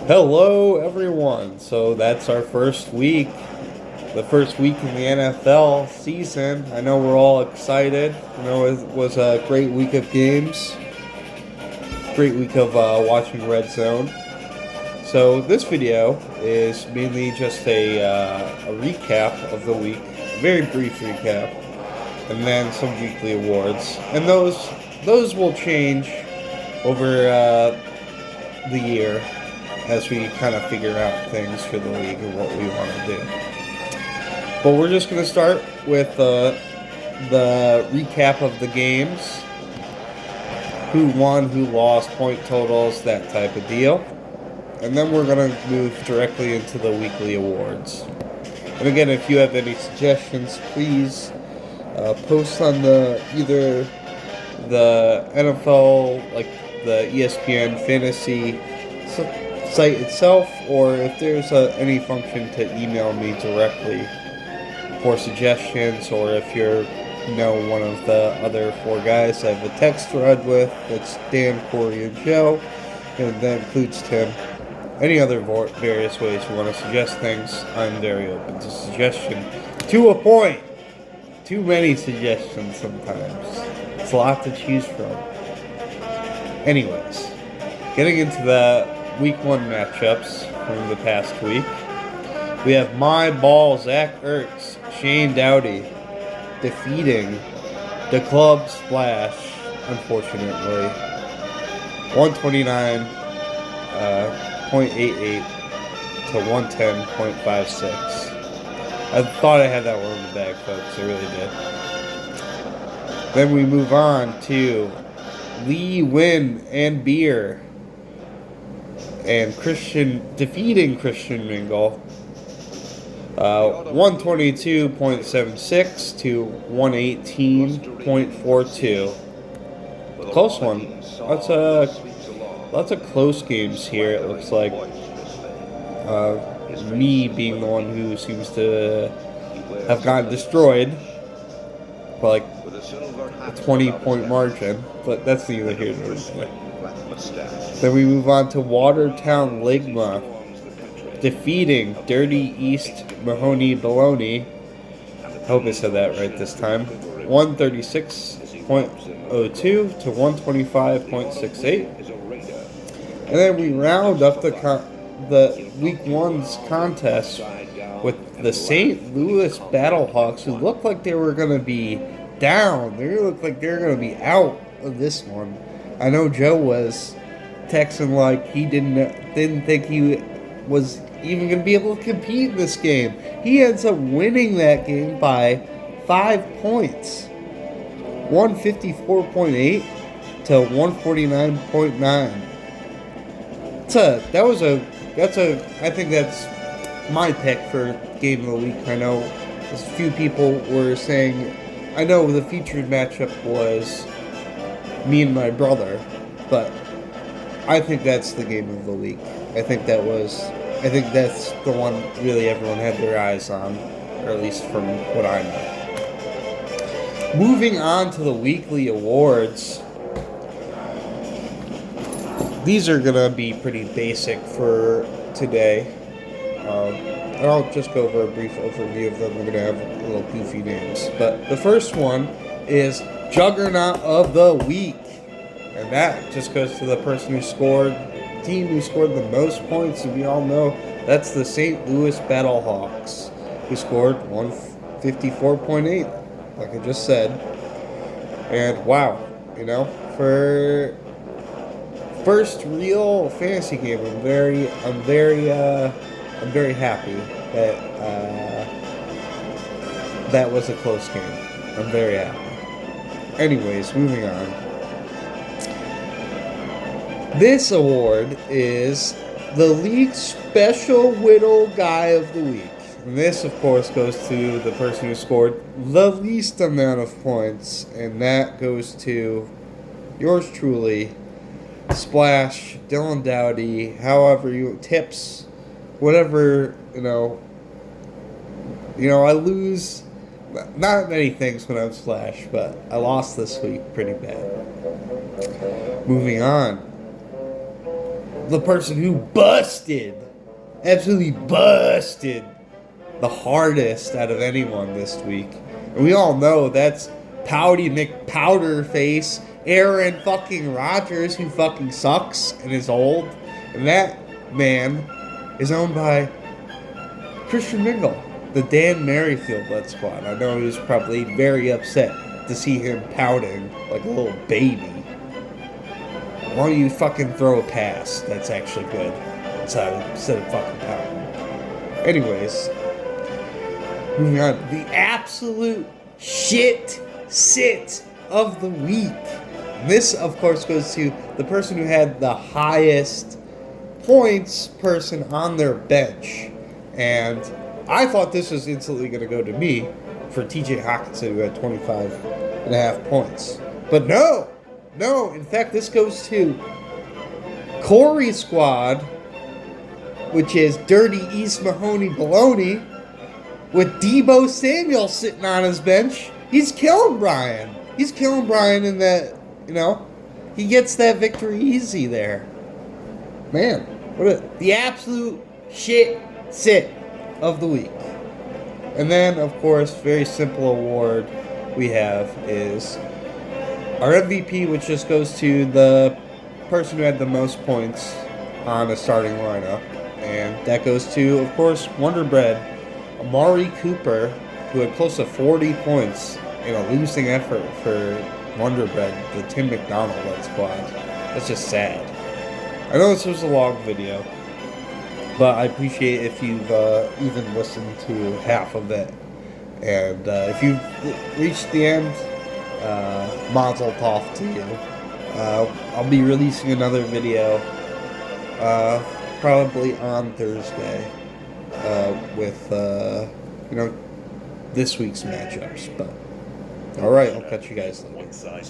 Hello, everyone. So that's our first week, the first week in the NFL season. I know we're all excited. It was a great week of games, great week of watching Red Zone. So this video is mainly just a recap of the week, a very brief recap, and then some weekly awards. And those will change over the year as we kind of figure out things for the league and what we want to do. But we're just going to start with the recap of the games, who won, who lost, point totals, that type of deal. And then we're going to move directly into the weekly awards. And again, if you have any suggestions, please post on either the NFL, like the ESPN fantasy site itself, or if there's any function to email me directly for suggestions, or if you're one of the other four guys I have a text thread with, that's Dan, Corey, and Joe, and that includes Tim. Any other various ways you want to suggest things, I'm very open to suggestion. To a point. Too many suggestions sometimes. It's a lot to choose from. Anyways, getting into the Week 1 matchups from the past week. We have my ball, Zach Ertz, Shane Dowdy, defeating the Club Splash, unfortunately, 129.88 to 110.56. I thought I had that one in the bag, folks. I really did. Then we move on to Lee Win and Beer and defeating Christian Mingle, 122.76 to 118.42. Close one. Lots of close games here. It looks like me being the one who seems to have gotten destroyed by like a 20-point margin, but that's neither here nor there. Then we move on to Watertown Ligma, defeating Dirty East Mahoney Baloney. I hope I said that right this time. 136.02 to 125.68. And then we round up the Week 1's contest with the St. Louis Battlehawks, who looked like they were going to be down. They looked like they were going to be out of this one. I know Joe was texting like he didn't think he was even going to be able to compete in this game. He ends up winning that game by 5 points, 154.8 to 149.9. I think that's my pick for game of the week. I know a few people were saying, I know the featured matchup was me and my brother, but I think that's the game of the week. I think that's the one really everyone had their eyes on, or at least from what I know. Moving on to the weekly awards. These are going to be pretty basic for today. And I'll just go over a brief overview of them. We're going to have little goofy names. But the first one is Juggernaut of the Week. And that just goes to the team who scored the most points. And we all know that's the St. Louis Battlehawks, who scored 154.8, like I just said. And wow, for first real fantasy game, I'm very happy that that was a close game. I'm very happy. Anyways, moving on. This award is the League Special Whittle Guy of the Week. And this, of course, goes to the person who scored the least amount of points, and that goes to yours truly, Splash, Dylan Dowdy, tips, whatever, I lose not many things when I'm Splash, but I lost this week pretty bad. Moving on. the person who absolutely busted the hardest out of anyone this week. And we all know that's Pouty McPowderface, Aaron fucking Rodgers, who fucking sucks and is old. And that man is owned by Christian Mingle, the Dan Merrifield led squad. I know he was probably very upset to see him pouting like a little baby. Why don't you fucking throw a pass that's actually good instead of fucking pouting? Anyways, moving on. The absolute shit sit of the week. This, of course, goes to the person who had the highest points person on their bench. And I thought this was instantly going to go to me for TJ Hawkinson, who had 25.5 points. But no. In fact, this goes to Corey's squad, which is Dirty East Mahoney Baloney, with Deebo Samuel sitting on his bench. He's killing Brian. In that, he gets that victory easy there. Man, the absolute shit sit of the week. And then, of course, very simple award we have is our MVP, which just goes to the person who had the most points on a starting lineup. And that goes to, of course, Wonder Bread, Amari Cooper, who had close to 40 points in a losing effort for Wonder Bread, the Tim McDonald-led squad. That's just sad. I know this was a long video, but I appreciate if you've even listened to half of it. And if you've reached the end, mazel tov to you. I'll be releasing another video probably on Thursday with this week's matchups. But all right, I'll catch you guys later.